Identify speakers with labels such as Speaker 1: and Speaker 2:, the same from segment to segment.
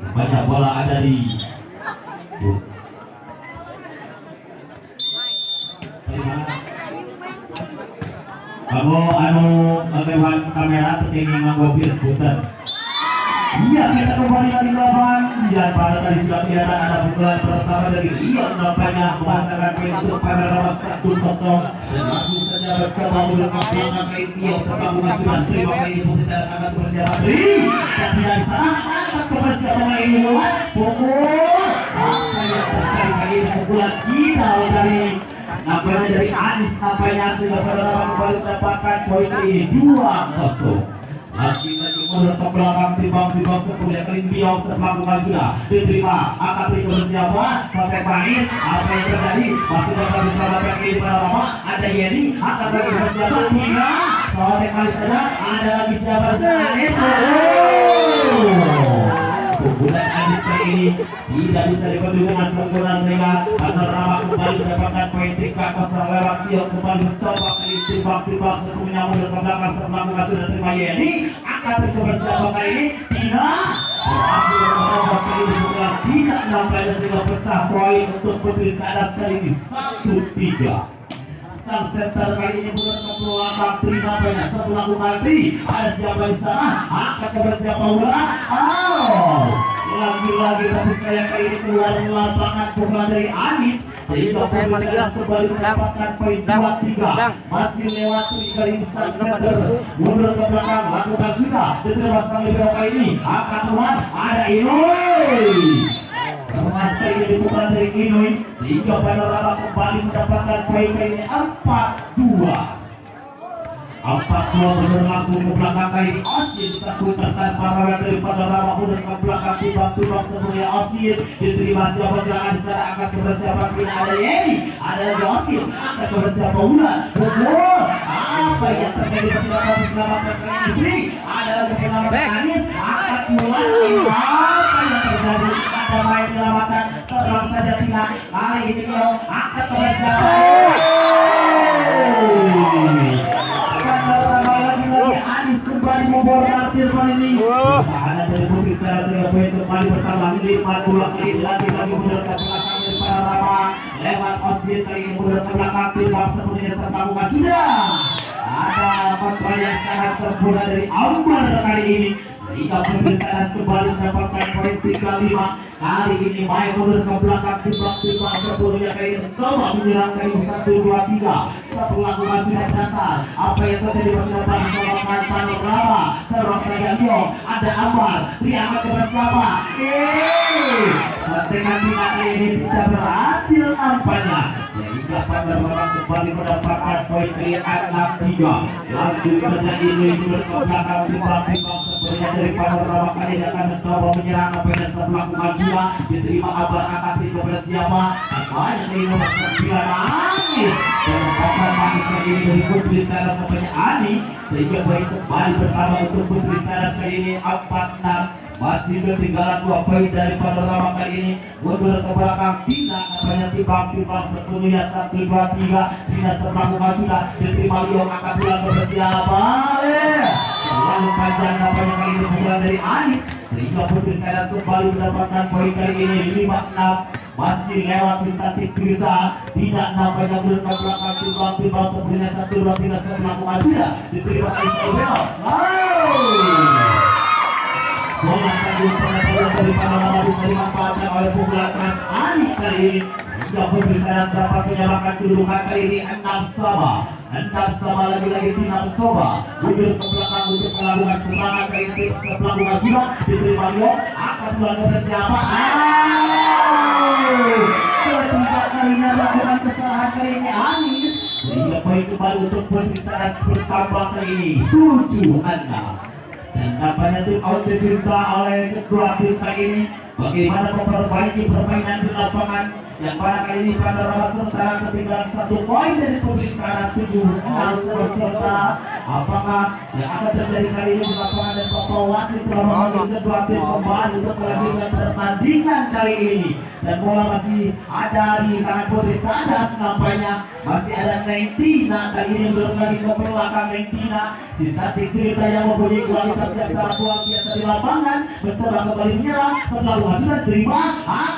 Speaker 1: Banyak bola ada di kamu lewat kamera tertinggi nganggo putar. Iya, kita kembali lagi lawan dan pada tadi sudah kelihatan ada pukulan pertama dari Liam nampaknya memasangkan poin untuk pada nomor 1-0 dan langsung saja mencoba melakukan pelanggan ke Liam serta mengasuhan terima kali ini secara sangat persiapan dan tidak bisa angkat ke persiapan ini mulai pukul apa yang terjadi kali ini pukulan final dari nampaknya dari Anis nampaknya sehingga pada nomor kembali mendapatkan poin ini 2-0. Lagi-lagi mundur ke belakang timbang-timbang sepuluh kali biong setelah sudah diterima angkat itu siapa sampai Panis apa yang terjadi masih dapat diselamatkan di lama ada Yeni angkat lagi bersiapa tiga sampai Panis saja ada lagi siapa Anis pukulan Anis kali ini tidak bisa dipenuhi dengan sempurna sehingga Panorama kembali mendapatkan poin 3-0 lewat Biong kembali mencoba kali timbang-timbang sebelumnya mundur ke belakang setelah sudah terima Yeni angkat itu bersiapa kali ini tidak berhasil mencoba sekali dibuka tidak nampaknya sehingga pecah poin untuk Putri Cadas kali ini 1-3. Sang center kali ini bukan keluarkan terima banyak setelah kali ada siapa di sana angkat ke bersiapa ulang lagi-lagi tapi saya kali ini keluar lapangan pukulan dari Anis sehingga Putri Cadas kembali mendapatkan poin 2-3 masih lewat kali ini sang center mundur ke belakang lakukan sudah diterima sang libero kali ini angkat keluar ada Inoi Mas kali ini dibuka dari Inoi sehingga Panorama kembali mendapatkan poin kali ini 4-2 benar langsung ke belakang kali ini Osin satu tertan para dari Panorama mundur ke belakang tiba-tiba sebelumnya Osin diterima siapa gerakan secara angkat ke bersiapa kini ada Yeni ada lagi Osin angkat ke bersiapa ulang apa yang terjadi bersama diselamatkan kali ini ada lagi penyelamatan Anis angkat mulai apa yang terjadi ada main penyelamatan seorang saja tidak kali ini dia angkat ke bersiapa lagi Anis kembali membor martir kali ini tahanan dari Putri Cadas sehingga poin kembali bertambah 5-2 kali ini lagi-lagi mundur ke belakang dari Panorama lewat Osin kali ini mundur ke belakang timbang sepenuhnya serta buka sudah ada kontrol yang sangat sempurna dari Ambar kali ini sehingga Putri Cadas kembali mendapatkan poin 3-5 kali ini main mundur ke belakang timbang-timbang sebelumnya kali ini mencoba menyerang kali 1-2-3 setelah lakukan sudah dasar apa yang terjadi masih dapat diselamatkan Panorama serang saja Liong ada Ambar diangkat ke bersama setengah tiga kali ini tidak berhasil nampaknya sehingga Panorama kembali mendapatkan poin kelihatan 6-3 langsung saja ini mundur ke belakang timbang-timbang sebelumnya dari Panorama kali ini akan mencoba menyerang nampaknya setelah lakukan sudah diterima Ambar angkat ke bersiapa banyak ini nomor 9 Anis dan Manis kali ini dari Putri Cadas namanya Ani sehingga poin kembali pertama untuk Putri Cadas kali ini 4-6 masih ketinggalan 2 poin dari Panorama kali ini mundur ke belakang tidak namanya timbang-timbang sepenuhnya 1-2-3 tidak serta sudah diterima Liong angkat bulan bersiapa terlalu panjang namanya kali ini pukulan dari Anis sehingga Putri Cadas kembali mendapatkan poin kali ini 5-6 masih lewat sintetik kita tidak nampaknya mundur ke belakang timbang-timbang sebenarnya 1-2-3 setelah sudah diterima kali Samuel bola tadi pengetahuan dari Panorama bisa dimanfaatkan oleh pukulan keras Ani kali ini sehingga Putri Cadas dapat menyamakan kedudukan kali ini 6-sama lagi-lagi tidak mencoba mundur ke belakang untuk melakukan serangan kali ini setelah sudah diterima Liong akan melakukan siapa ketiga kalinya melakukan kesalahan kali ini Anis sehingga poin kembali untuk Putri Cadas bertambah kali ini 7-6 dan nampaknya tim out diminta oleh kedua tim kali ini bagaimana memperbaiki permainan di lapangan yang pada kali ini Panorama sementara ketinggalan 1 poin dari Putri Cadas 7-6 serta Apakah yang akan terjadi kali ini di lapangan dan Bapak wasit telah memanggil kedua tim kembali untuk melanjutkan pertandingan kali ini. Dan bola masih ada di tangan Putri Cadas nampaknya. Masih ada Nentina kali ini belum lagi ke belakang Nentina. Si cantik cerita yang mempunyai kualitas yang sangat luar biasa di lapangan mencoba kembali menyerang setelah sudah terima.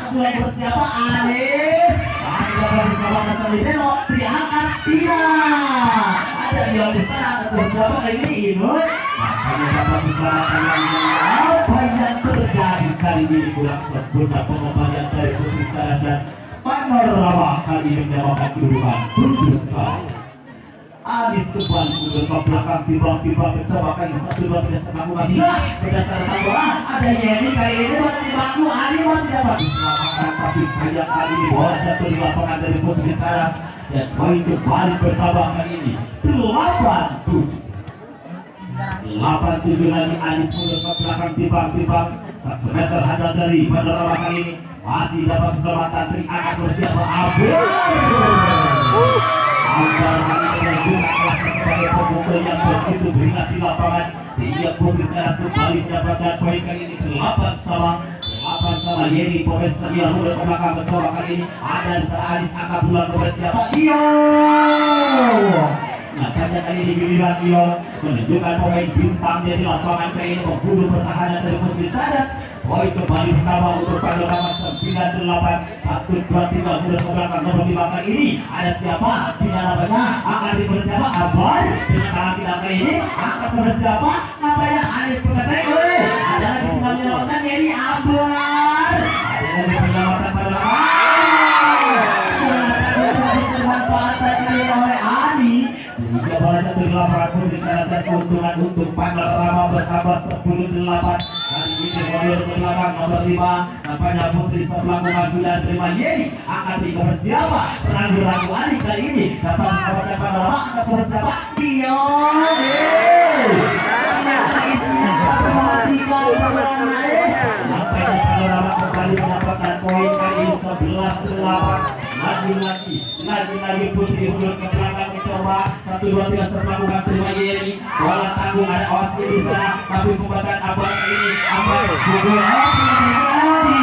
Speaker 1: Kedua persiapan Anis masih dapat diselamatkan Salideno diangkat tidak. Ada di sana kedua persiapan kali ini Inul. Makanya dapat diselamatkan lagi. Apa yang terjadi kali ini kurang sempurna pengembalian dari Putri Cadas dan Panorama kali ini mendapatkan kedudukan 7-1. Anis kembali mundur ke belakang tiba-tiba mencoba kali 1-2-3 setengah masih berdasarkan tambahan ada Yeni kali ini masih baku Ani masih dapat diselamatkan tapi sayang kali ini bola jatuh di lapangan dari Putri Cadas dan poin kembali bertambah kali ini 8-7 lagi Anis mundur ke belakang tiba-tiba saat semester handal dari Panorama kali ini masih dapat keselamatan teriakan bersiap Abel Ambar menunjukkan kelasnya sebagai pemukul yang begitu beringas di lapangan sehingga Putri Cadas kembali mendapatkan poin kali ini 8-8 Yeni pemain setia mundur ke belakang mencoba kali ini ada di sana Anis angkat bulan kepada siapa Nakanya kali ini giliran menunjukkan pemain bintangnya di lapangan kali ini membunuh pertahanan dari Putri Cadas. Poin kembali pertama untuk Panorama 98 1-2-3 mundur ke belakang nomor 5 kali ini ada siapa? Tidak namanya akan diberi siapa? Abar dengan tangan tidak kali ini angkat kepada siapa? Namanya Anis Perkatai. Ada lagi tinggal menyelamatkan Yeni Abar. Ada lagi penyelamatkan Panorama. Dimanfaatkan kali oleh Ani sehingga bola jatuh di lapangan Putri Cadas dan keuntungan untuk Panorama bertambah 10-8. Kali ini mundur ke belakang nomor 5 nampaknya Putri sebelah maju dan terima Yeni akan dikomen siapa? Ragu-ragu Ani kali ini dapat diselamatkan Panorama akan dikomen siapa? Dion isinya perhatikan kemana nampaknya Panorama kembali mendapatkan poin kali ini 11-8 lagi Putri mundur ke belakang mencoba 1-2-3 setelah bukan terima Yeni bola tanggung ada Osi di sana tapi pembacaan Abar ini Abar pukul terjadi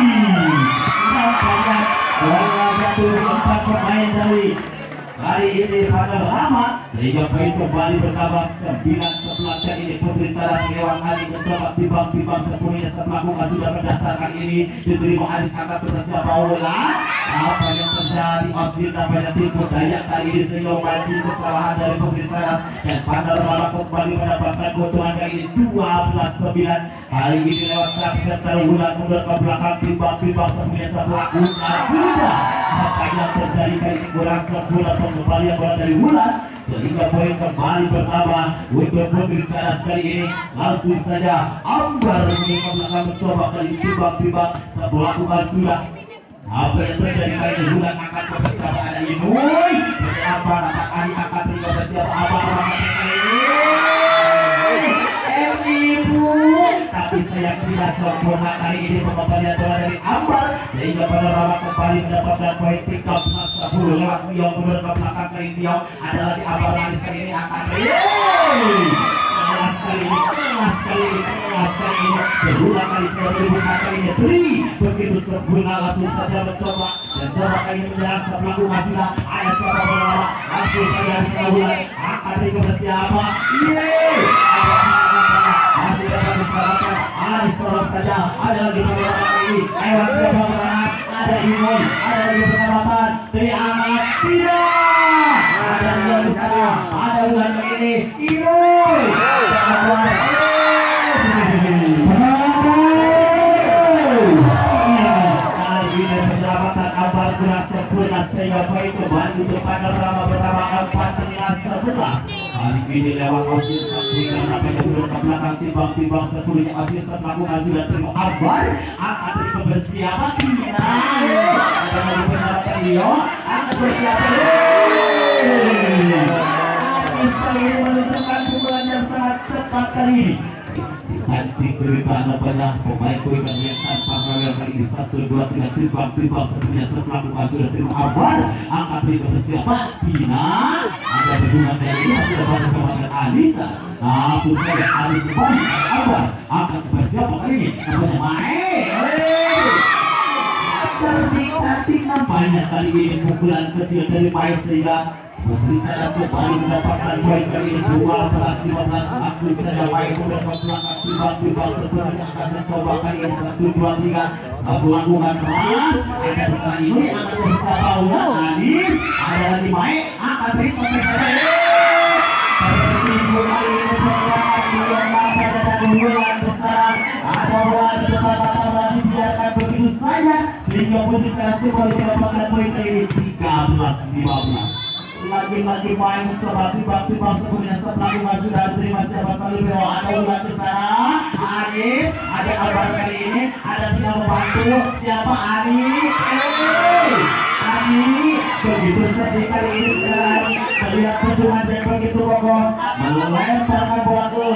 Speaker 1: nampaknya bola jatuh di 4 pemain dari hari ini Panorama sehingga poin kembali bertambah 9-11 dan ini Putri Cadas lewat Ani mencoba timbang-timbang sepenuhnya setelah bukan sudah berdasarkan ini diterima Anis angkat bersiap bola apa yang terjadi Osir nampaknya tipu daya kali ini sehingga mancing kesalahan dari Putri Cadas dan Panorama kembali mendapatkan keuntungan kali ini 12-9 kali ini lewat saat setter Wulan mundur ke belakang timbang-timbang sepenuhnya setelah Wulan sudah apa yang terjadi kali ini kurang sempurna pengembalian bola dari Wulan sehingga poin kembali bertambah untuk Putri Cadas kali ini langsung saja Ambar mencoba kali timbang-timbang sebelah bukan sudah apa yang terjadi kali ini Wulan angkat ke bersama ada Inuy berapa anak Ani angkat ke bersama Ambar kali ini ibu tapi sayang tidak sempurna kali ini pengembalian bola dari Ambar sehingga Panorama kembali mendapatkan poin 13-10 lewat Tiong mundur ke belakang kali ini Tiong ada lagi Ambar manis kali ini akan kelas kali ini berulang kali saya berbuka kali ini Tri begitu sempurna langsung saja mencoba dan coba kali ini menyerang sebelah masih ada siapa Panorama langsung saja bisa Wulan akan dikomen siapa masih dapat diselamatkan Anis sorot saja ada lagi Panorama kali ini lewat siapa Panorama ada Imoy ada lagi penyelamatan dari Amat tidak ada yang bisa ada Wulan kali ini Imoy kali ini penyelamatan Ambar kurang sempurna sehingga poin kembali untuk Panorama bertambah 14-11 kali ini lewat Osin Satrikan nampaknya mundur ke belakang timbang-timbang sepenuhnya Osin melakukan sudah terima Ambar akan terima bersiapa Tina ada lagi penyelamatan Leo akan bersiapa Anis kali ini menunjukkan pukulan yang sangat cepat kali ini Cantik cerita nampaknya pemain kue yang tanpa ragal kali ini 1, 2, 3 timbang satunya setelah buka sudah terima Abar angkat berikutnya siapa? Tina ada hubungan dari ini masih dapat bersama dengan Anissa. Langsung saja Anis kembali Abar angkat bersiapa kali ini namanya Mae. Cantik nampaknya kali ini pukulan kecil dari Mae sehingga berbicara kembali mendapatkan poin kali ini 12-15. Langsung saja Mae mudah ke belakang timbang sebenarnya akan mencoba kali ini 1, 2, 3 satu lakukan keras ada di sana ini akan bersama Anis ada lagi Mae angkat dari sampai sana tertimbun kali ini pergerakan yang nampaknya dan bulan besar ada bola di depan mata dibiarkan begitu saja sehingga berbicara kembali mendapatkan poin kali ini 13-15. Lagi-lagi main mencoba tiba-tiba sebelumnya setelah maju sudah diterima siapa Salibio ada ulang ke sana Anis ada Abar kali ini ada tidak membantu siapa Ani begitu cerdik kali ini sekarang melihat perjuangan yang begitu kokoh melemparkan bola ke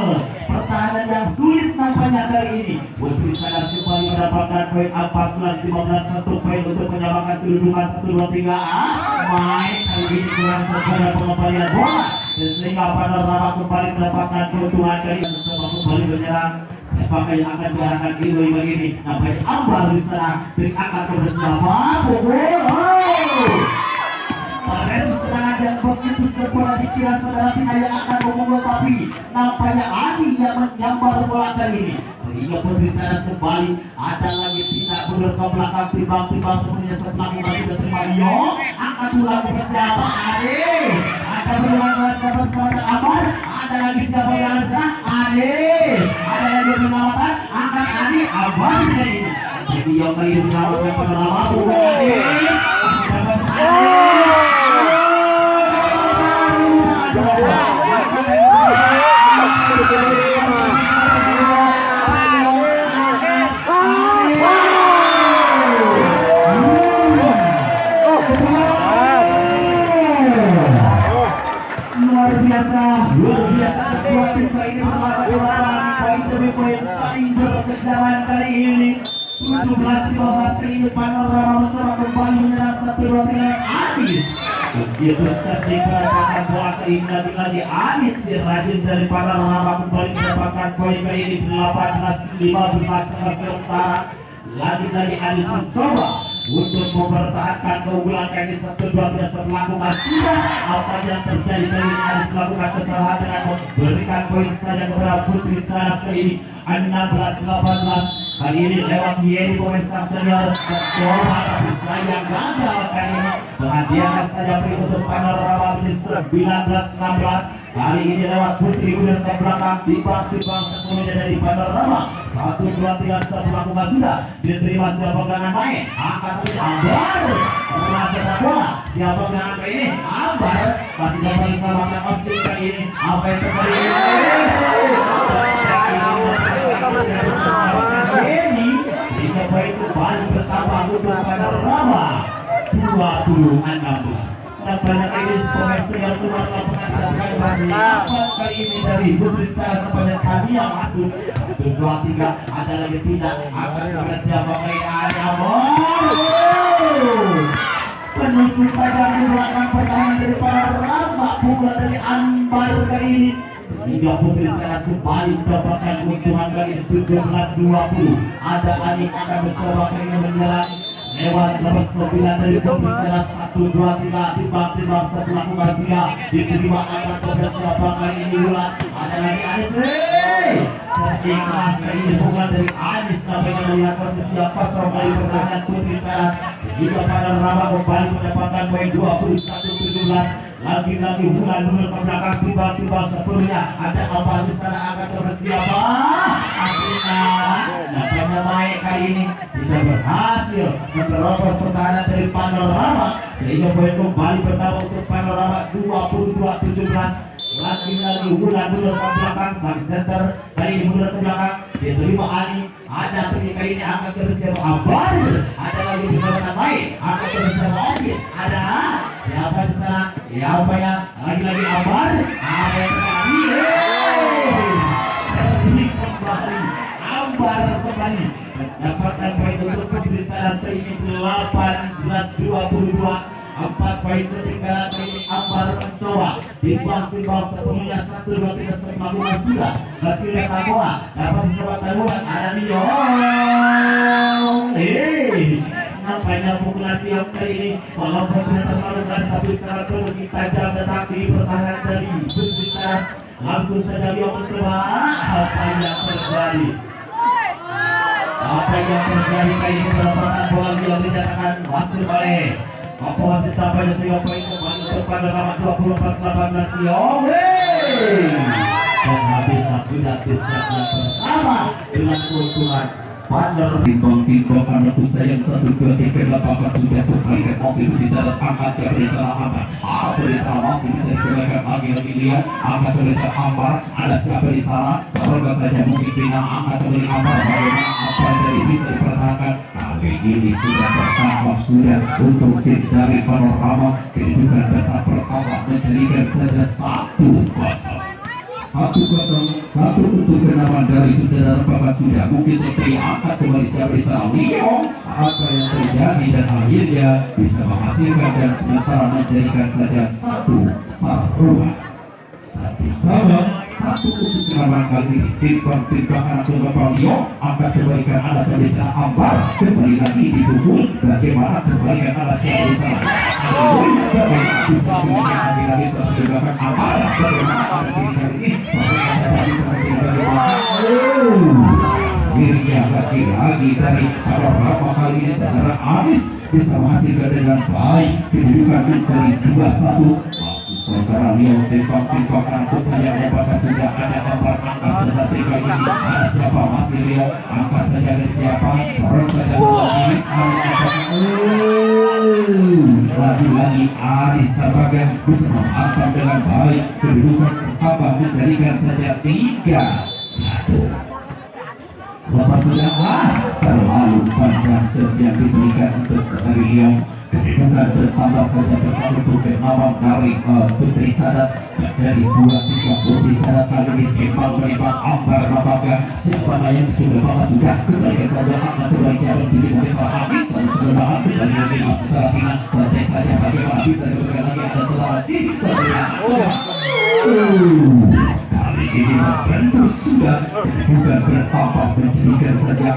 Speaker 1: pertahanan yang sulit nampaknya kali ini berbicara kembali mendapatkan poin 14-15 1 poin untuk menyamakan kedudukan 1, 2, 3 main kali ini kurang pada pengembalian bola dan sehingga Panorama kembali mendapatkan keuntungan kali ini mencoba kembali menyerang siapakah yang akan diarahkan Iloi begini nampaknya Ambar di sana dari angkat bersama Terus serangan yang begitu sempurna dikira saudara Tina yang akan memukul tapi nampaknya Ani yang baru bola kali ini sehingga berbicara kembali ada lagi Tina mundur ke belakang timbang sebenarnya setelah kita sudah terima Dio angkat ulang ke siapa Anis ada berulang kelas dapat selatan Amar ada lagi siapa yang ada Anis ada lagi penyelamatan angkat Ani Amar kali ini Dio kali ini menyelamatkan Panorama bukan Anis masih dapat Anis luar biasa kedua tim kali ini berlawan poin demi poin saling berkejaran kali ini 17-15 kali ini Panorama mencoba kembali menyerang 1, 2, 3 Anis begitu cerdik mendapatkan bola kali ini lagi Anis si rajin dari Panorama kembali mendapatkan poin kali ini 18-15 sementara lagi Anis mencoba untuk mempertahankan keunggulan kali 1, 2, 3 setelah melakukan sudah apa yang terjadi kali ini Anis melakukan kesalahan dengan memberikan poin saja kepada Putri Caras kali ini 16-18 kali ini lewat Yeni pemain sang senior mencoba tapi sayang gagal kali ini menghadiahkan saja beri untuk Panorama menjadi 19-16 kali ini lewat Putri mundur ke belakang timbang sebelumnya dari Panorama 1, 2, 3 setelah melakukan sudah diterima siapa pegangan main angkat terus Ambar pernah sepak bola siapa pegangan kali ini Ambar masih dapat diselamatkan Osin kali ini apa yang terjadi ini sehingga poin kembali bertambah untuk Panorama 20-16 dan banyak ini pemain senior keluar lapangan dan kali ini dari Putri Caras sebanyak kami yang masuk 1, 2, 3 ada lagi tidak akan juga siapa kali ini ada penusuk tajam di belakang pertahanan dari Panorama pukulan dari Ambar kali ini sehingga Putri Caras kembali mendapatkan keuntungan kali ini 17-20 ada Anik akan mencoba kali ini menyerang lewat nomor 9 dari Putri Caras 1, 2, 3 timbang setelah sudah diterima akan siapa kali ini ulang ada lagi Anis cerdik keras kali ini pukulan dari Anis nampaknya melihat posisi kosong dari pertahanan Putri Caras sehingga Panorama kembali mendapatkan poin 21-17 lagi bulan mundur ke belakang tiba-tiba sebelumnya ada apa di sana akan bersiapa akhirnya nampaknya Mae kali ini tidak berhasil menerobos pertahanan dari Panorama sehingga poin kembali bertambah untuk Panorama 22-17 lagi bulan mundur ke belakang sang center kali ini mundur ke belakang diterima Ali ada kali ini angkat ke bersiapa Ambar ada lagi di belakang Mae angkat ke bersiapa Osin ada siapa di sana siapa ya lagi Ambar apa yang terjadi cerdik kembali Ambar kembali mendapatkan poin untuk Putri Cadas ini 18-22. 4 poin ketinggalan ini Ambar mencoba timbang-timbang sepenuhnya 1-2-3 semakungan sudah kecilnya bola dapat diselamatkan bola ada Liong nampaknya pukulan Liong kali ini walaupun tidak terlalu keras tapi sangat begitu tajam tetapi pertahanan dari Putri Cadas langsung saja Liong mencoba apa yang terjadi kali ini pendapatan bola Liong dinyatakan wasit oleh apa wasit tampaknya sehingga poin kembali untuk Panorama 24-18 Liong dan habislah sudah di set yang pertama dengan keuntungan Panorama timbang-timbang karena usai yang 1-2-3 apakah sudah kembalikan masih di atas angkat yang berisara Ambar berisara masih bisa dikembalikan lagi lihat angkat berisara Ambar ada siapa di sana semoga saja mungkin Tina angkat kembali Ambar bagaimana apa yang bisa dipertahankan kali ini sudah tertangkap sudah untuk tim dari Panorama kedudukan besar pertama menjadikan saja 1-0 satu untuk kenaman dari penjara apakah sudah mungkin seperti angkat kembali siapa di sana Liong apa yang terjadi dan akhirnya bisa menghasilkan dan sementara menjadikan saja 1-1 untuk kenaman kali ini timbang-timbang anak tunggal Liong angkat kembalikan ada siapa di sana Ambar kembali lagi dipukul bagaimana kembalikan ada siapa di sana bagaimana bisa kembalikan lagi setelah Ambar bagaimana ada kali ini dirinya lagi-lagi dari Panorama kali ini secara habis bisa menghasilkan dengan baik kedudukan menjadi 2-1 masih saudara Liong timbang-timbang aku saya apakah sudah ada kabar angkat seperti kali ini ada siapa masih Liong angkat saja dari siapa seorang saja Aris siapa lagi-lagi Aris Sarbaga bisa menghantam dengan baik kedudukan pertama menjadikan saja 3-1 Bapak sudah terlalu panjang set yang diberikan untuk saudari Liong kedudukan bertambah saja pecah untuk kenawan dari Putri Cadas menjadi 2-3 Putri Cadas kali ini timbang menimbang Ambar Rabaga siapa yang sudah Bapak sudah kembali saja angkat kembali siapa tujuh mungkin salah habis dan sudah bahan kembali lagi masih salah pinang santai saja bagaimana bisa diberikan lagi ada salah masih kali ini membentuk sudah kedudukan bertambah menjadikan saja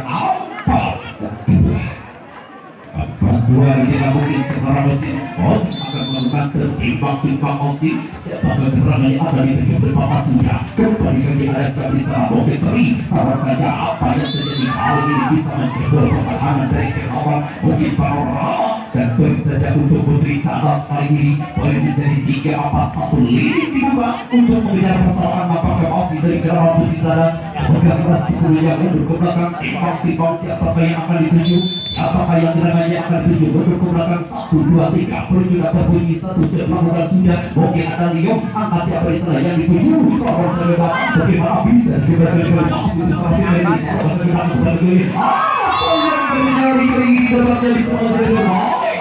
Speaker 1: 4-2 ini namun seorang mesin Osin akan melakukan setimbang-timbang Osin sebagai gerangan yang ada di tujuh Bapak sudah kembalikan di area stabilisasi Bukit Teri saran saja apa yang terjadi kali ini bisa menjebol pertahanan dari kenawan mungkin Panorama dan poin saja untuk Putri Cadas kali ini poin menjadi 3-4-1 leading dibuka untuk mengejar persalahan apakah masih dari kenawan Putri Cadas bergerak sebelumnya mundur ke belakang timbang-timbang siapakah yang akan dituju siapakah yang gerangannya akan dituju mundur ke belakang 1-2-3 menuju dapat bunyi 1 set melakukan sudah mungkin ada Liong angkat siapa di sana yang dituju seorang sahabat bagaimana bisa diberikan masih bersama dari seorang sahabat kembali apa yang terjadi ini dapatnya bisa menjadi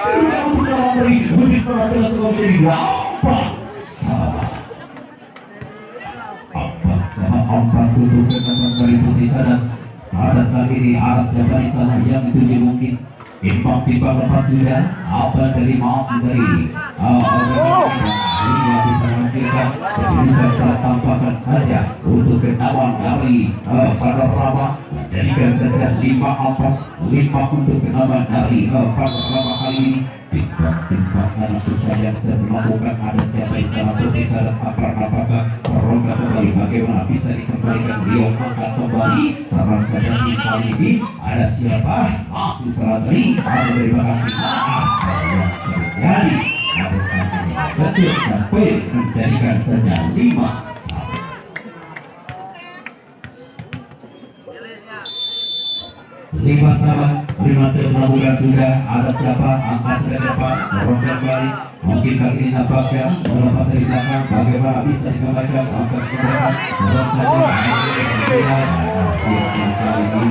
Speaker 1: kedudukan bersama dari Putri Cadas menjadi 4-4 untuk kenaman dari Putri Cadas kali ini arah siapa di sana yang dituju mungkin timbang-timbang lepas sudah apa dari masih dari akhirnya bisa menghasilkan kedudukan bertambahkan saja untuk kenawan dari Panorama menjadikan saja 5-4 untuk kenawan dari Panorama kali ini timbang-timbang anak yang sedang melakukan ada siapa di sana Putri Cadas apakah serongga kembali bagaimana bisa dikembalikan Liong angkat kembali saran saja kali ini ada siapa masih seratri ada dari belakang kita apa yang terjadi betul dan poin menjadikan saja 5-1 5 set melakukan sudah ada siapa angkat ke depan sorong kembali mungkin kali ini nampaknya melepas dari belakang bagaimana bisa dikembalikan angkat ke depan sorong saja kali ini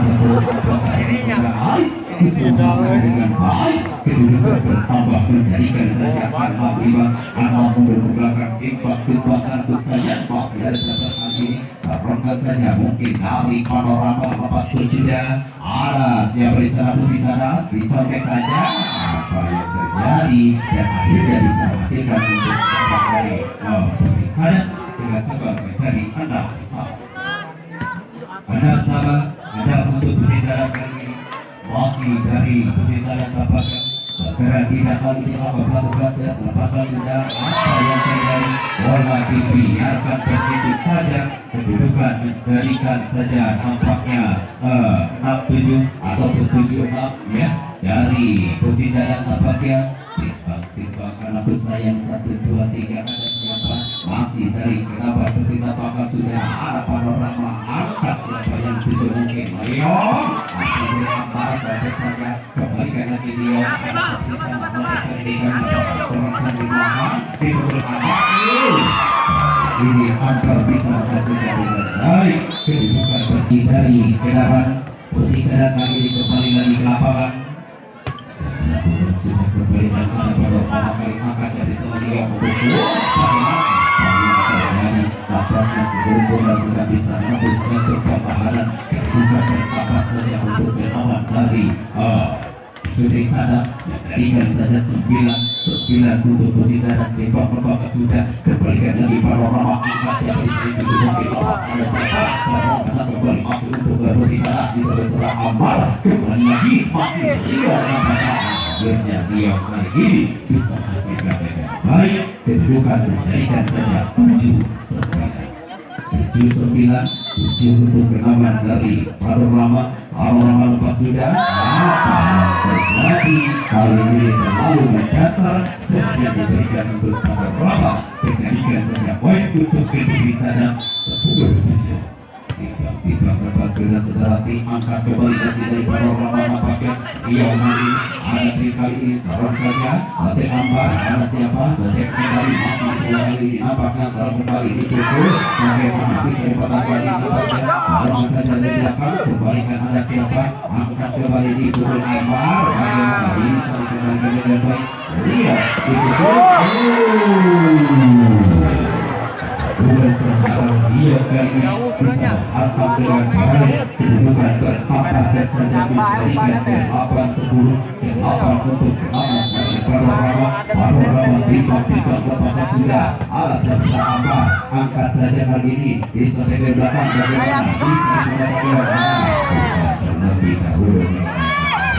Speaker 1: betul apakah ini Guys, bisa menghasilkan dengan baik, kedudukan bertambah menjadikan saja anak riba, anak mundur ke belakang, tembakan kesayangan masih ada sahabat kali ini. Serangga saja mungkin dari panorama lepas berjeda. Ada siapa di sana pun di sana, dicontek saja apa yang terjadi dan akhirnya bisa menghasilkan untuk dari Putri Cadas dengan sebab menjadi anak sahabat. Anak sahabat, ada untuk Putri Cadas kali ini masih dari Putri Cadas tampaknya segera tidak kali ini apabila berhasil lepaskan sudah apa yang terjadi bola dibiarkan begitu saja, kedudukan menjadikan saja tampaknya 6-7 atau 7-6 ya dari Putri Cadas tampaknya. Timbang karena pesayang 1, 2, 3 ada siapa masih dari kenapa pecinta apakah sudah ada panorama angkat siapa yang 7 mungkin Leo akhirnya apa saja kembalikan lagi Leo ada seperti sama-sama carikan apakah seorang di belakang di belakang ini hampir bisa menghasilkan dengan baik kedudukan berdiri dari kenapa Putri Cadas kali ini kembali lagi ke lapangan. Lakukan sudah kembali dan pada pertama kali akan jadi selagi yang memukul bagaimana terjadi apakah sebelum bola tidak bisa menembus jatuh pertahanan kedudukan bertambah saja untuk melawan dari Putri Cadas menjadikan saja 9 untuk Putri Cadas di babak sudah kembalikan lagi panorama angkat siapa di sini itu mungkin lepas ada siapa kembali masuk untuk Putri Cadas di sebelah Amal kembali lagi masih Leo akhirnya Leo kali ini bisa menghasilkan dengan baik kedudukan menjadikan saja 7 untuk kenaman dari panorama lepas sudah apa yang terjadi kali ini terlalu mendasar sehingga diberikan untuk panorama menjadikan saja poin untuk Putri Cadas 10-7. Tiba-tiba lepas sudah setelah tim angkat kembali masih dari panorama nampaknya Leo kali ada tim kali ini sarang saja Latte Ambar ada siapa Zotek kembali masih setelah kali ini nampaknya sarang kembali ditutup bagaimana bisa dipatah kali nampaknya sarang saja dari belakang kembalikan ada siapa angkat kembali di Pukul Ambar bagaimana bisa dikembalikan dengan baik Leo ditutup bukan sekarang dia kali ini bisa menghantam dengan baik kedudukan bertambah dan saja menjadikan 8-10 untuk kenaman dari panorama tiba-tiba lepasnya sudah alas sebelah Ambar angkat saja kali ini bisa dari belakang bagaimana bisa dikembalikan terlebih dahulu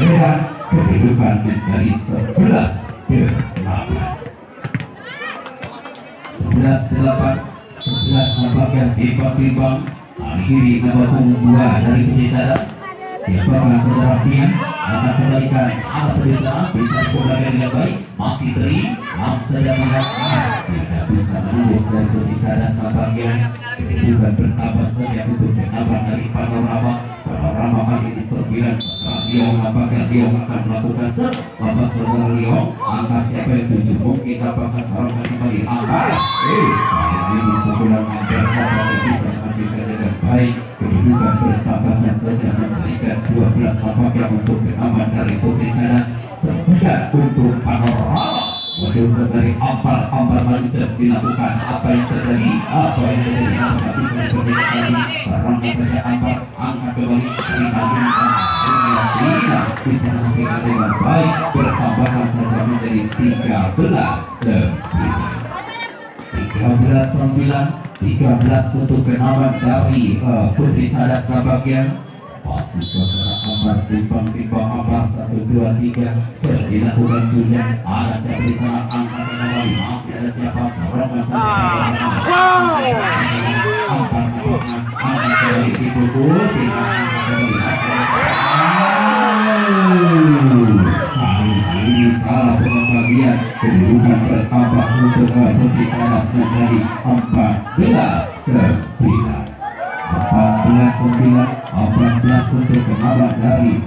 Speaker 1: dan kedudukan menjadi 11-8 nampaknya timbang hari kiri nomor punggung 2 dari Putri Cadas siapakah saudara Pian akan kembalikan alat bisa dikembalikan dengan baik masih saja melihat tidak bisa menembus dari Putri Cadas nampaknya kedudukan bertambah saja untuk menambah dari panorama kali ini 9 setelah Leo nampaknya Leo akan melakukan lepas saudara Leo angkat siapa yang 7 mungkin apakah sarangkan kembali angkat ini pukulan hampir dapat bisa menghasilkan dengan baik kedudukan bertambahnya saja menjadikan 12 nampaknya untuk kenaman dari Putri Cadas 9 untuk panorama menurut dari Ambar bisa dilakukan apa yang terjadi apakah bisa diperbaiki lagi sarangnya saja Ambar angkat kembali dari kaki tidak bisa menghasilkan dengan baik bertambahkan saja menjadi 13-9 untuk kenaman dari Putri Cadas nampaknya masih saudara Ambar timbang Ambar 1, 2, 3 sudah dilakukan sudah ada siapa di sana angkat kembali masih ada siapa sarangnya saja Ambar angkat kembali dipukul tidak kembali masih ada kali ini salah pembagian kedudukan bertambah untuk Putri Cadas menjadi 14-9 untuk kenaman dari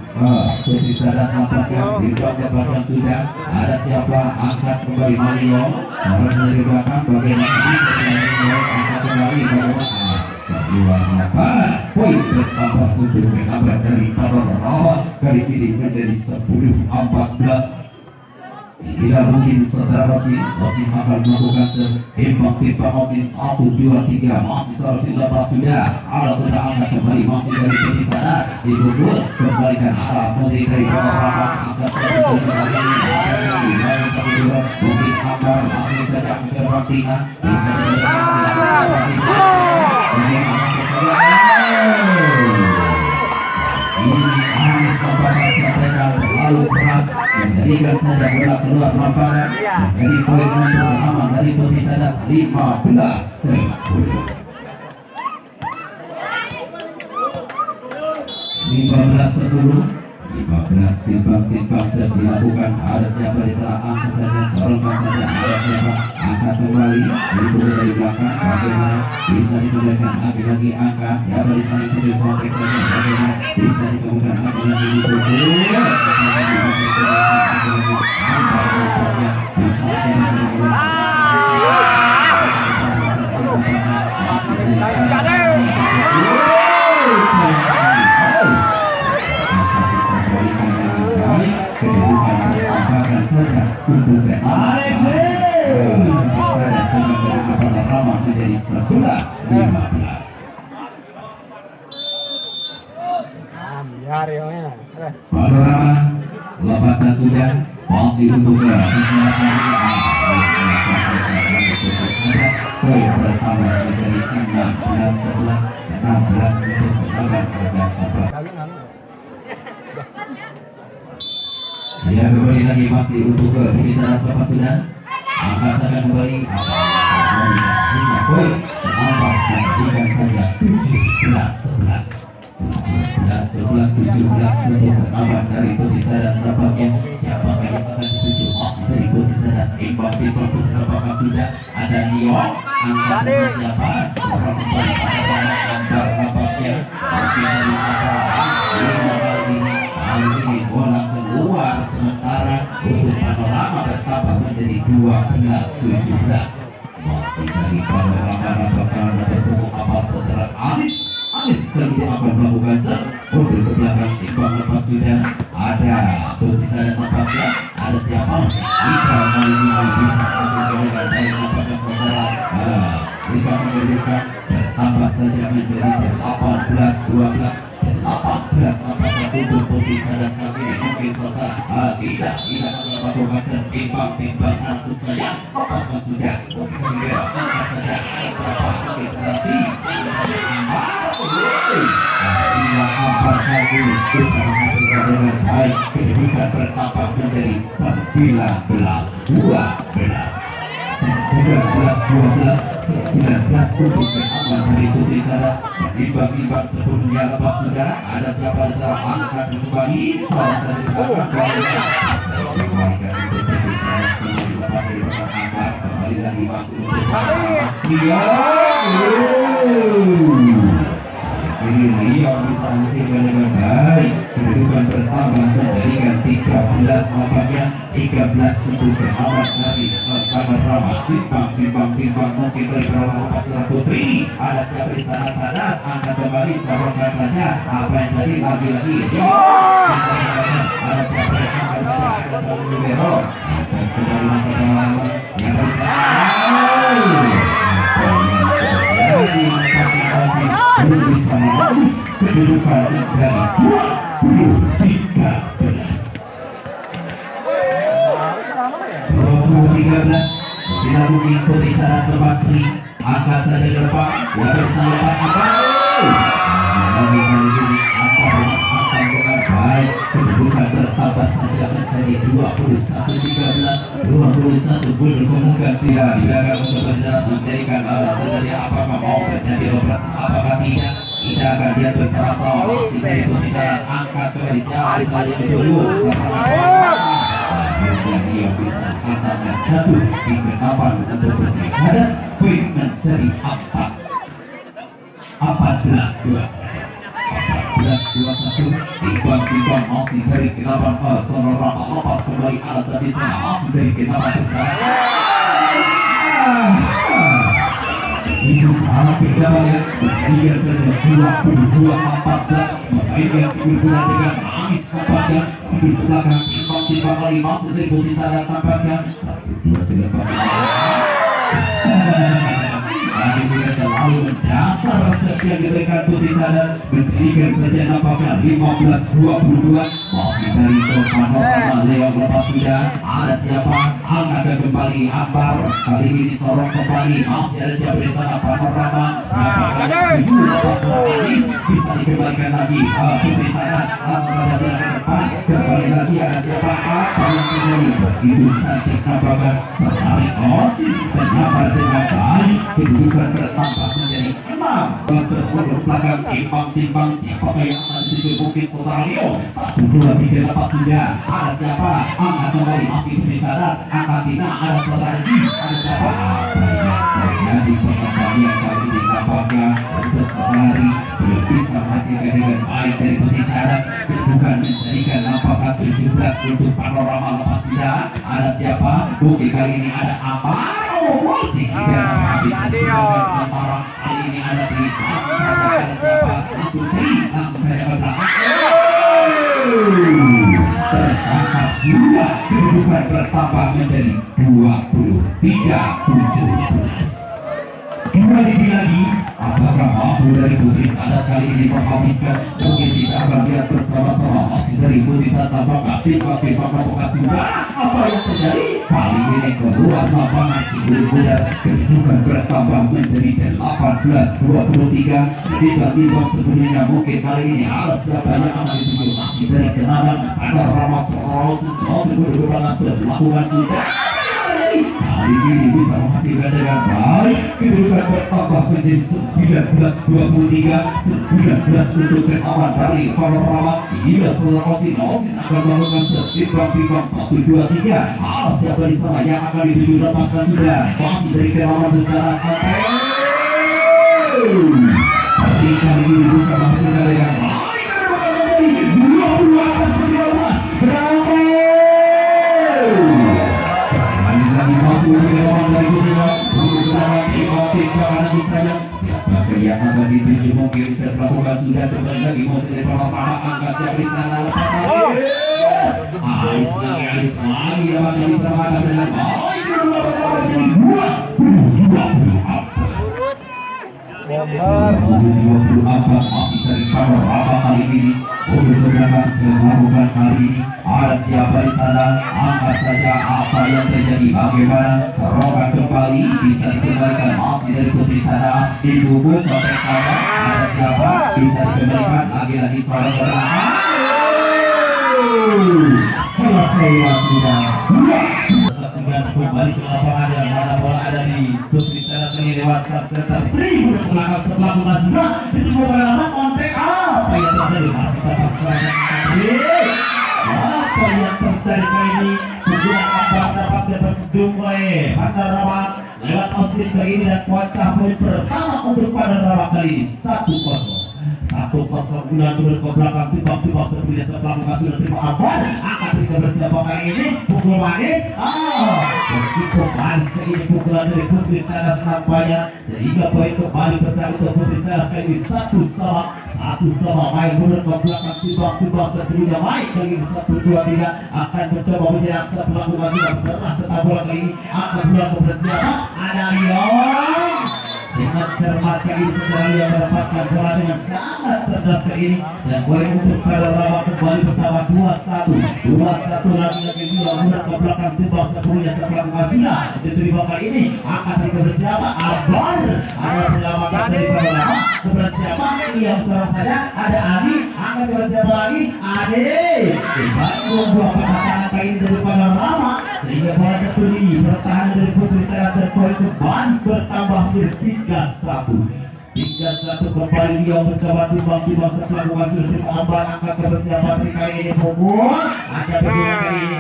Speaker 1: Putri Cadas nampaknya di belakang sudah ada siapa angkat kembali Mario orang dari belakang bagaimana bisa Mario angkat kembali bagaimana luar lapangan. Poin bertambah untuk menambah dari Panorama kali ini menjadi 10-14. Tidak mungkin saudara masih akan melakukan tembak masih 1, 2, 3 masih selesai lepas sudah arah sudah angkat kembali masih dari titik sana dibubur kembalikan arah putih dari Panorama angkat satu kembali satu dua mungkin Akbar masih saja kepentingan bisa ini Anis tampaknya sampaikan terlalu keras menjadikan saja bola keluar lapangan menjadi poin untuk aman dari Putih Cadas 15-10. 15 timbang dilakukan ada siapa di sana angkat saja sorongkan saja ada siapa angkat kembali itu dari belakang bagaimana bisa dikembalikan lagi angkat siapa di sana itu sontek saja bagaimana bisa dikembalikan lagi itu saja untuk Panorama menjadi 11-15. Panorama lepaskan sudah masih untuk poin bertambah menjadi 16-11 untuk ya kembali lagi masih untuk Putih Cadas lepas sudah angkat saja kembali hingga poin bertambah menjadikan saja 17-11 untuk bertambah dari Putih Cadas nampaknya siapakah yang akan dituju masih dari Putih Cadas imbang Putih nampaknya sudah ada Nyon angkat saja siapa seorang kembali pada Akbar nampaknya dari siapa ini bola keluar sementara untuk Panorama bertambah menjadi 12-17. Masih dari Panorama nampaknya bertemu Akbar setelah Anis kali ini akan melakukan serve mundur ke belakang timbang lepas sudah ada Putih Cadas nampaknya ada siapa Ika kali ini bisa kasih dengan baik nampaknya saudara Ika memberikan bertambah saja menjadi 18-12 18 nampaknya untuk Putih Cadas kali ini mungkin setelah tidak akan melakukan timbang antus saya lepas sudah mungkin segera angkat saja ada siapa mungkin serati Akbar kali ini bisa menghasilkan dengan baik kedudukan bertambah menjadi 19-12 untuk keamanan dari Putih Cadas berimbang sebelumnya lepas sudah ada siapa di sana angkat kembali salah satu kembali dari Putih Cadas kembali lepas dari Akbar kembali lagi masuk ini yang bisa menghasilkan dengan baik kedudukan bertambah menjadikan 13 nampaknya 13 untuk keamanan dari Panorama timbang mungkin dari Panorama Pasar Putri ada siapa di sana Cadas angkat kembali sorongkan saja apa yang tadi lagi-lagi ada siapa yang angkat saja ada satu libero angkat kembali masa Panorama siapa di sana belum bisa menembus kedudukan menjadi 20-13 dilakukan Putih Cadas lepas tri angkat saja ke depan siapa bisa lepas kali ini akan dengan baik kedudukan bertambah saja menjadi 21-13 21 berkemungkinan tidak untuk berjalan menjadikan terjadi apakah mau terjadi lepas apakah tidak akan dia bersama-sama masih dari Putih Cadas angkat kembali siapa saja dulu akhirnya dia bisa mengatakan jatuh di kenapan untuk Putih Cadas poin menjadi 14-21 timbang masih dari kenapan Panorama lepas kembali alasan di sana masih dari kenapan Putih Cadas Begitu salah perdagangan menjadikan saja 22-14 memainkan si Gurgura dengan manis nampaknya di belakang timbang kali masuk dari Putri Cadas tampaknya 1-2-3 Akhirnya terlalu mendasar resep yang diberikan Putri Cadas menjadikan saja nampaknya 15-22 masih dari Panorama Leo lepas sudah ada siapa angkat kembali Akbar kali ini sorong kembali masih ada siapa di sana Panorama siapa tujuh lepas Anis bisa dikembalikan lagi Putri Cadas langsung saja berada ke depan kembali lagi ada siapa apa yang terjadi begitu cantik nampaknya senarik osis menyambar dengan baik kedudukan bertambah menjadi 6 sebelum belakang timbang siapa yang akan dituju Bukit Saudara Leo 1-2-3 lepas sudah ada siapa angkat kembali masih Putri Cadas angkat Tina ada Saudara Di ada siapa apa yang terjadi pengembalian kali ini nampaknya untuk sehari belum bisa menghasilkan dengan baik dari Putri Cadas kedudukan menjadikan nampaknya 17 untuk Panorama lepas sudah ada siapa Bukit kali ini ada Amaro masih tidak habis sementara kali ini ada Tri langsung saja ada siapa langsung saja ke belakang tertangkap sudah kedudukan bertambah menjadi 23-17 kembali lagi apakah mampu dari Putri Cadas kali ini menghabiskan mungkin kita akan lihat bersama-sama masih dari Putri Cadas apakah sudah apa yang terjadi kali ini keluar lapangan si Gurgura kedudukan bertambah menjadi 18-23 tiba-tiba sebelumnya mungkin kali ini ada siapa yang akan dituju masih dari kenalan ada Rama Soros Gurgura melakukan sudah kali ini bisa menghasilkan dengan baik kedudukan bertambah menjadi 19-23 untuk keaman dari Panorama hingga setelah Osin akan melakukan setimbang-timbang 1-2-3 alas siapa di sana yang akan dituju lepaskan sudah masih dari keaman bicara sampai kali ini bisa menghasilkan dengan baik kedudukan menjadi 22-19 masuk ke lawan dari Gurgura kanan misalnya siapa yang akan dituju mungkin bisa melakukan sudah kembali lagi masih dari Panorama angkat siapa di sana lepas lagi Ais lagi dapat bisa menghadap dengan baik kedua menjadi 20 masih dari Panorama kali ini untuk keberangkatan melakukan kali ini ada siapa di sana angkat saja apa yang terjadi bagaimana serangan kembali bisa dikembalikan masih dari Putri Cadas dibungkus sampai sana ada siapa bisa dikembalikan lagi seorang berangkat selesai sudah segera kembali ke lapangan yang mana bola ada di Putri Cadas ini lewat serta tribun ke belakang sebelah bola sudah dituju pada nama kontek apa yang terjadi masih tetap serangan apa yang terjadi kali ini Gurgura Akbar dapat gedung oleh Panorama lewat Osin kali ini dan pecah poin pertama untuk Panorama kali ini 1-0 guna turun ke belakang tiba-tiba seperti setelah muka sudah terima Akbar akan tiga bersiapa kali ini pukul manis begitu manis kali ini pukulan dari Putri Cadas nampaknya sehingga poin kembali pecah untuk Putri Cadas kali ini 1-1 main mundur ke belakang tiba-tiba sebelumnya main kali ini 1-2-3 akan mencoba menyerang setelah muka sudah keras tetap bola kali ini akan pulang ke bersiapa ada Leon dengan cermat kali ini setelah dia mendapatkan bola dengan sangat cerdas kali ini dan poin untuk Panorama kembali pertama 2-1 lagi dia mundur ke belakang tiba sebelumnya setelah muka sudah diterima kali ini akan tiga bersiapa Akbar ada penyelamatan dari Panorama kepada siapa ini yang seorang saja ada Adi akan kepada siapa lagi Ade dibanding dua pertahanan kali ini dari Panorama sehingga bola tertulis pertahanan dari Putri Cadas dan poin kembali bertambah menjadi 3-1 3-1 kembali dia mencoba timbang-timbang setelah menghasil tim Ambar angkat ke persiapan kali ini pukul ada berdua kali ini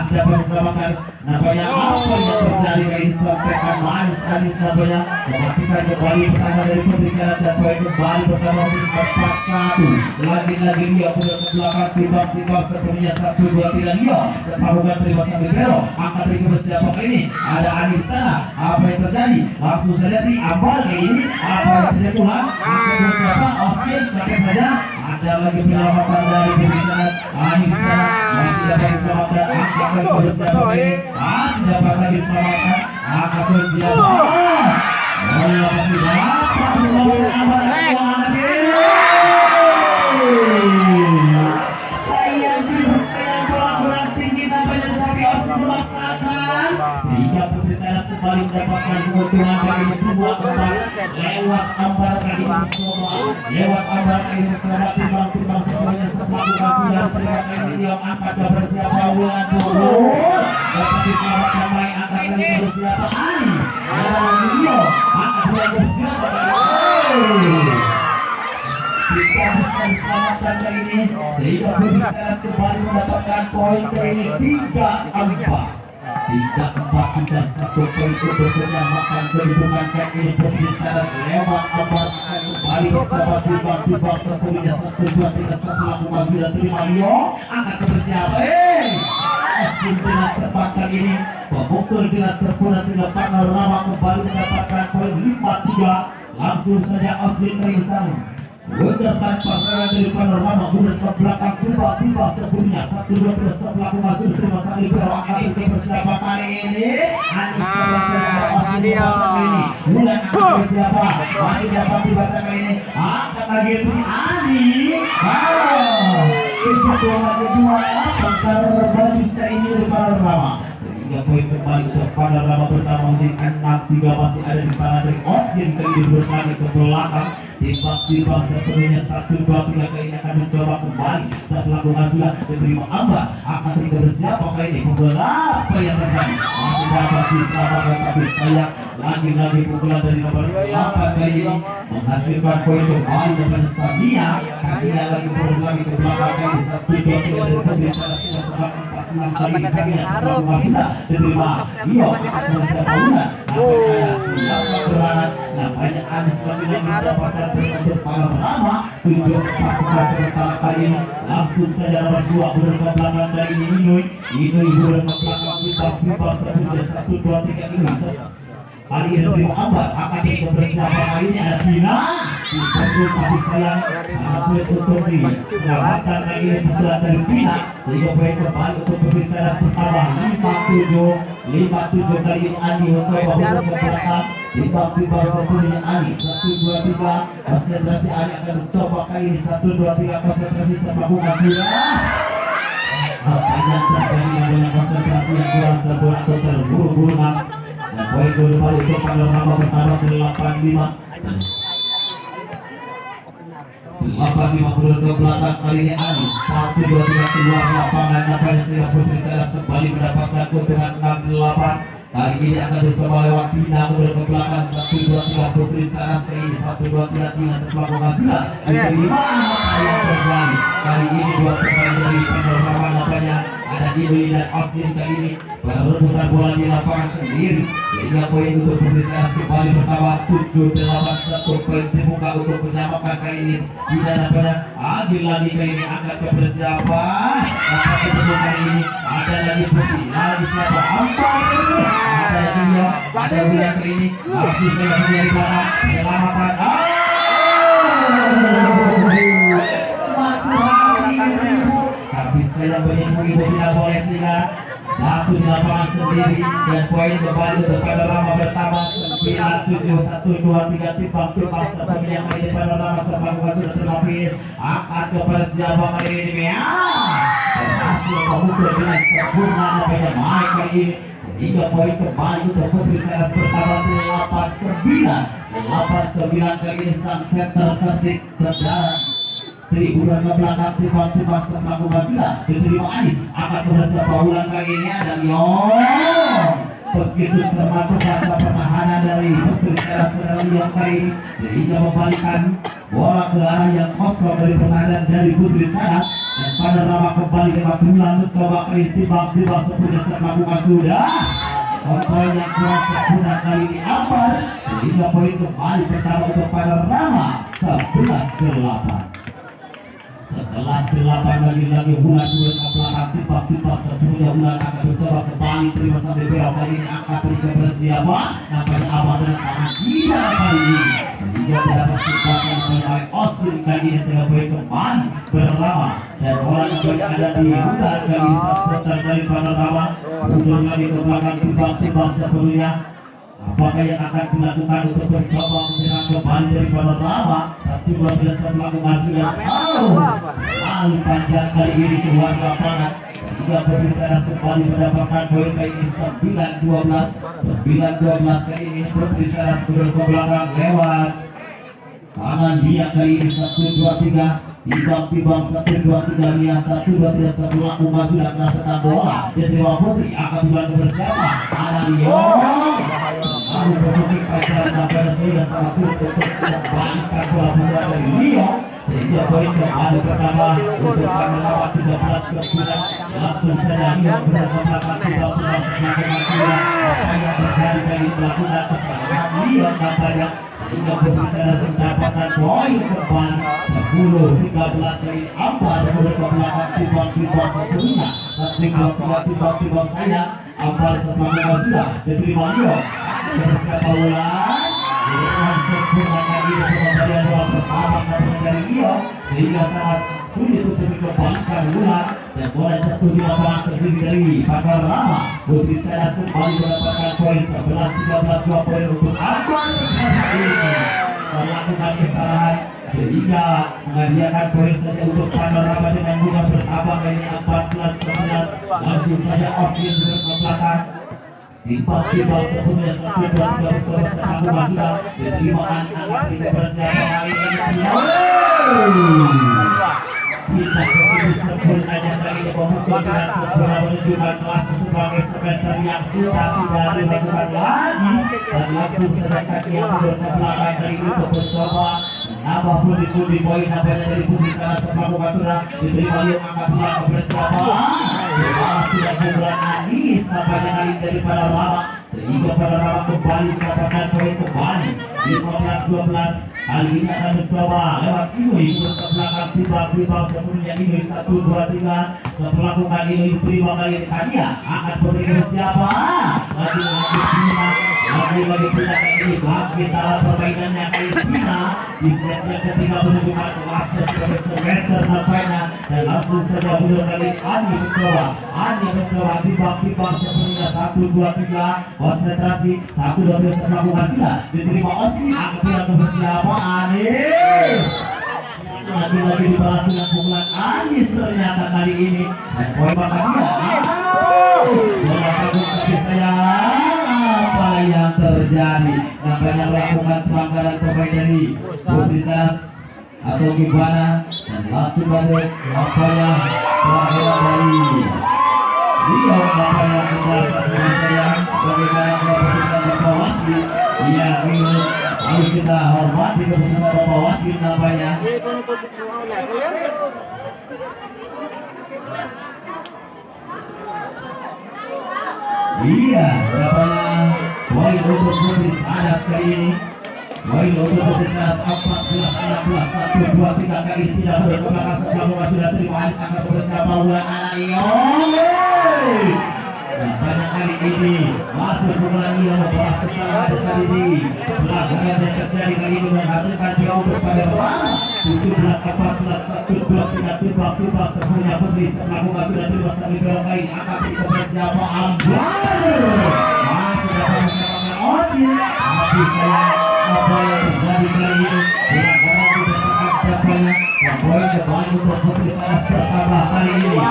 Speaker 1: sudah perselamatkan nampaknya apa yang terjadi kali ini sampaikan manis nampaknya mematikan kembali pertahanan dari Putri Cadas dan poin kembali pertama tim 4-1 lagi-lagi dia punya ke belakang timbang-timbang sepenuhnya 1-2 dia setelah bukan terima sambil belok angkat ke persiapan kali ini ada Anis sana apa yang terjadi langsung saja di Ambar kali ini apa yang terjadi pula angkat bersama Austin sakit saja ada lagi penyelamatan dari Putri Cadas Anis sana masih dapat diselamatkan angkat ke persiapan kali ini masih dapat lagi diselamatkan angkat ke persiapan masih dapat diselamatkan Ambar sayang bola kurang tinggi nampaknya tetapi Austin memaksakan sehingga Putri Cadas kembali mendapatkan keuntungan kali ini 2-4 lewat Ambar kali ini mencoba timbang-timbang semuanya setelah bukan sudah terima kali ini dia angkat ke bersiapa ulangan turun dapat diselamatkan main angkat lagi ke bersiapa Ani dalam video angkat ke bersiapa kita bisa diselamatkan kali ini sehingga Putri Cadas kembali mendapatkan poin kali ini 3-4 3-1 poin untuk menyamakan kedudukan kali ini Putri Cadas lewat Ambar akan kembali mencoba timbang-timbang sepenuhnya 1-2-3 setelah maju dan terima Leo angkat ke persiapan Austin dengan cepat kali ini memukul dengan sempurna sehingga Panorama kembali mendapatkan poin 5-3 langsung saja Austin Rizal Benar tanpa gerakan dari Panorama kemudian ke belakang tiba-tiba sebelumnya 1-2 setelah masuk terima sambil berangkat ke persiapan kali ini Anis kali ini mulai angkat persiapan masih dapat dibaca kali ini angkat lagi itu Ani kedua bakar baju kali ini dari Panorama sehingga poin kembali untuk Panorama pertama menjadi 6-3 masih ada di tangan dari Austin kali ini berlari ke belakang timbang-timbang sepenuhnya 1-2-3 kali ini akan mencoba kembali setelah sudah diterima Ambar akan terima bersiapa kali ini beberapa yang terjadi masih dapat diselamatkan tapi sayang lagi-lagi pukulan dari nomor 8 kali ini menghasilkan poin kembali kepada Samia kakinya lagi berlari ke belakang kali 1-2-3 dari Putri Cadas sudah sebab 4-6 kali ini kakinya setelah sudah diterima Iyo akan bersiapa ulang nampaknya siapa gerangan nampaknya Anis lagi-lagi mendapatkan untuk Panorama 7-4 sementara kali ini langsung saja nomor 2 berada ke belakang kali ini Inui berada ke belakang tiba-tiba sepenuhnya 1-2-3 ini kali ini terima Ambar akan ikut bersiapa kali ini ada Tina dipukul tapi sayang sangat sulit untuk diselamatkan kali ini pukulan dari Tina sehingga poin kembali untuk Putri Cadas pertama 5-7 kali ini Andi mencoba berada ke belakang tiba-tiba sepenuhnya Ani 1-2-3 konsentrasi Ani akan mencoba kali ini 1-2-3 konsentrasi sepakukan sudah yang terjadi dengan konsentrasi yang kurang sebuah atau terburu-buru dan poin kembali untuk Panorama pertama 8-5 berada ke belakang kali ini Ani 1-2-3 keluar lapangan nampaknya sehingga Putri Cadas kembali mendapatkan keuntungan 6-8 kali ini akan dicoba lewat Tina kemudian ke belakang 1-2-3 Putri Cadas ini 1-2-3 Tina setelah penghasilan diterima apa yang terjadi kali ini dua pemain dari Panorama nampaknya ada Inui dan Austin kali ini berebutan bola di lapangan sendiri sehingga poin untuk Putri Cadas kembali bertambah 7-8 poin dibuka untuk menyamakan kali ini Tina nampaknya Agil lagi kali ini angkat ke persiapan dapat ketemu kali ini ada lagi Putri lagi siapa Ambar ada lagi William ada William kali ini langsung saja dari belakang penyelamatan masuk kali ini tapi saya menipu itu tidak boleh sehingga jatuh di lapangan sendiri dan poin kembali untuk Panorama bertambah 9-7 1-2-3 timbang-timbang sebelumnya kali ini Panorama sepakukan sudah terlapis angkat ke persiapan kali ini berhasil memukul dengan sempurna nampaknya main kali ini sehingga poin kembali untuk Putri Cadas bertambah 8-9 kali ini sang center terdik terdarah Triburan ke belakang timbang-timbang setelah sudah diterima Anis akan bersiapa ulang kali ini ada Leon begitu cermat membaca pertahanan dari Putri Ceras yang kali ini sehingga membalikan bola ke arah yang kosong dari pertahanan dari Putri Ceras. Dan pada Rama kembali ke Matulan mencoba kali timbang-timbang sepunya melakukan sudah kontrol yang kurang sempurna kali ini Ambar sehingga poin kembali pertama untuk pada Rama 11-8. 11-8 lagi-lagi Bulan dua ke belakang timbang-timbang sepunya Bulan akan mencoba kembali terima sampai belok kali ini angkat tiga bersiapa nampaknya Ambar dengan tangan tidak kali ini sehingga mendapat kekuatan oleh Austin kali ini sehingga poin kembali berlama dan bola kembali ada di Bulan kali seputar dari pada Rama mundur lagi ke belakang timbang-timbang sepenuhnya. Apakah yang akan dilakukan untuk mencoba menyerang kembali daripada Rama? Satu dua biasa melakukan sudah lalu panjang kali ini keluar lapangan sehingga berbicara kembali mendapatkan poin kali ini 9-12 kali ini berbicara mundur ke belakang lewat tangan dia kali ini 1-2-3 timbang-timbang 1-2-3 Mia 1-2-3 sebelum lakukan sudah kena setan bola dan Dewa Putri akan bulan bersama ada Leon lalu berbuking pacaran pada sehingga sangat sulit untuk membalikkan bola dari Leon sehingga poin kembali pertama untuk melewat 13-9 langsung saja Leon berkembangkan timbang-timbang setelah sudah apa yang terjadi kali melakukan kesalahan Leon nampaknya hingga berbicara mendapatkan poin kembali 10-13 kali Ambar mulai ke belakang timbang-timbang sebelumnya 1-2-3 timbang-timbang saya Ambar setelah sudah diterima Leo bersama Wulan dengan sempurna kali untuk pemberian bola pertama dari Leo sehingga sangat sulit untuk dikembalikan Wulan dan bola jatuh di lapangan sendiri dari Pakar Rama. Putri Ceras kembali mendapatkan poin 11-13 2 poin untuk Ambar ini melakukan kesalahan sehingga menghadiahkan poin saja untuk Pakar Rama dengan mudah bertambah ini 14-11 langsung saja Austin ke belakang timbang-timbang sebelumnya 1-2-3 mencoba setelah sudah diterima anak tidak bersiapa kali ini kita begitu sempurnanya kali ini memukul dengan sempurna menunjukkan kelas sebagai semester yang sudah tidak dilakukan lagi dan langsung sedangkan dia mundur ke belakang kali ini untuk mencoba menambah pundi-pundi poin nampaknya dari Putri Ceras sebagai Batura diterima Leo angkat pulang ke persiapan dibalas tidak kebulan Anis nampaknya kali ini daripada Rama sehingga pada Rama kembali mendapatkan poin kembali 15-12 kali ini akan mencoba lewat Inui ke belakang timbang-timbang sebelumnya Inui 1-2-3 setelah melakukan Inui diterima kali ini hadiah angkat putri siapa lagi-lagi Tina lagi-lagi Tina kali ini bagi dalam permainannya kali ini Tina di set yang ketiga menunjukkan kelasnya sebagai semester nampaknya dan langsung saja mundur kali ini Ani mencoba timbang-timbang sebelumnya 1-2-3 konsentrasi 1-2-3 setelah melakukan sudah diterima Osni angkat pulang ke siapa Anis lagi-lagi dibalas dengan pukulan Anis ternyata kali ini dan poin bakal dia bola kagum tapi sayang apa yang terjadi nampaknya melakukan pelanggaran pemain dari Putri Ceras atau gimana dan langsung balik nampaknya pelanggaran dari Leo nampaknya kita saksikan sayang bagaimana keputusan Bapak Wasit yang minum harus kita hormati keputusan Bapak Wasit nampaknya iya nampaknya poin untuk Putri Ceras kali ini poin untuk Putri Ceras 14-16 1-2-3 kali tidak berkembang setelah sudah terima Ais akan bersama Wulan anak dan banyak kali ini masuk pukulan dia membalas kesalahan kali ini pelanggaran yang terjadi kali ini menghasilkan dia untuk pada Rama 17-14 1-2-3 timbang-timbang sebelumnya Putri setelah sudah terima sampai berapa kali ini akan dikembali siapa Ambar masih dapat mendapatkan Osin tapi sayang apa yang terjadi kali ini pelanggaran tidak terdapat dan poin kembali untuk Putri Ceras bertambah kali ini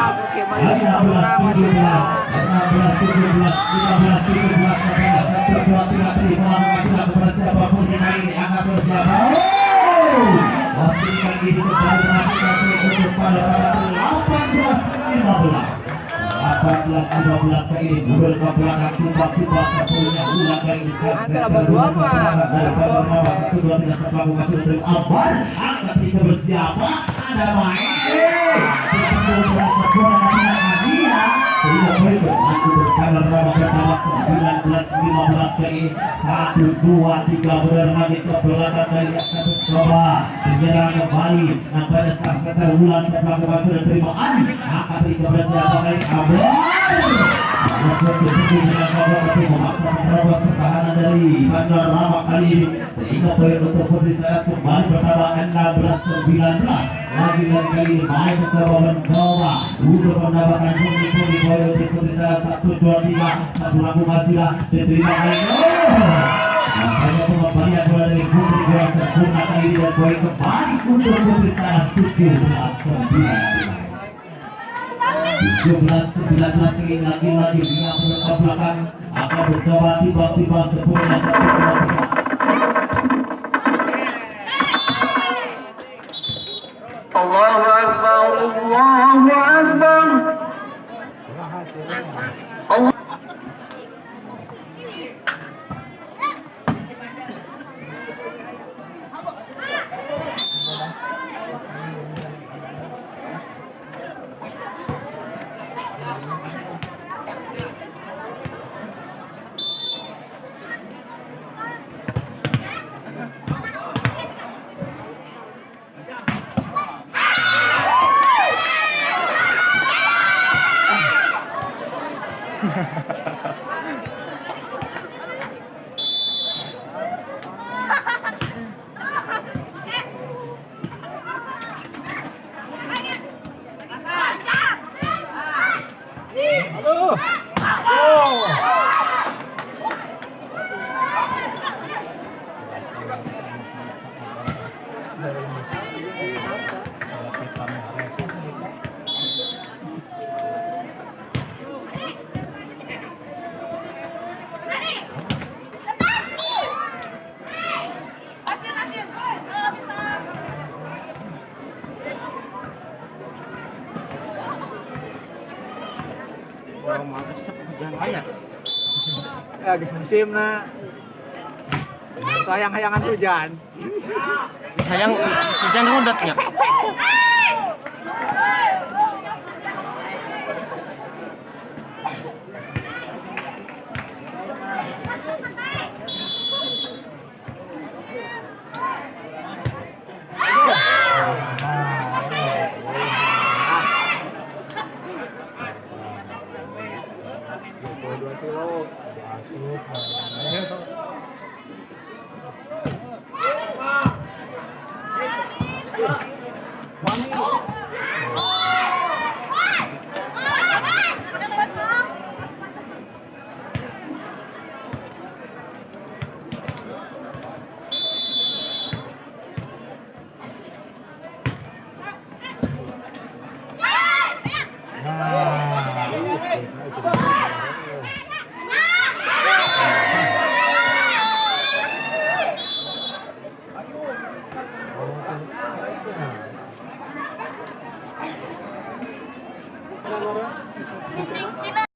Speaker 1: 16-17 15-17 terima sudah kepada siapapun yang kali ini angkat siapa Wasit kali ini kembali masih untuk pada 18-15 14-15 kali ini mundur ke belakang tiba-tiba sepuluhnya ulang kali ini setelah ke belakang daripada Rawa 1-2-3 setelah masuk dari Abar angkat tiga bersiapa ada main bertemu berasa bola dia sehingga poin berlaku berkabar Rawa pertama 19-15 kali ini 1-2-3 mundur lagi ke belakang dari akan mencoba menyerang kembali nampaknya saksi terulang setelah masuk dan terima Ali angkat tiga bersiapa kali Abar tapi memaksa menerobos pertahanan dari Bandar Rawa kali ini sehingga poin untuk Putri Ceras kembali bertambah 16-19 lagi dan kali ini main mencoba untuk mendapatkan pundi-pundi poin untuk Putri Ceras 1-2-3 satu lagu masihlah diterima kali ini nampaknya pengembalian bola dari Putri bola sempurna kali ini dan poin kembali untuk Putri Ceras 17-19 17-19 ini lagi-lagi dia ke belakang akan mencoba tiba-tiba sepuluhnya 1-2-3
Speaker 2: Allahu Akbar Allahu Akbar Allah.
Speaker 3: Ya, habis musim na sayang-sayangan hujan.
Speaker 4: Sayang hujan rodatnya.
Speaker 2: Cina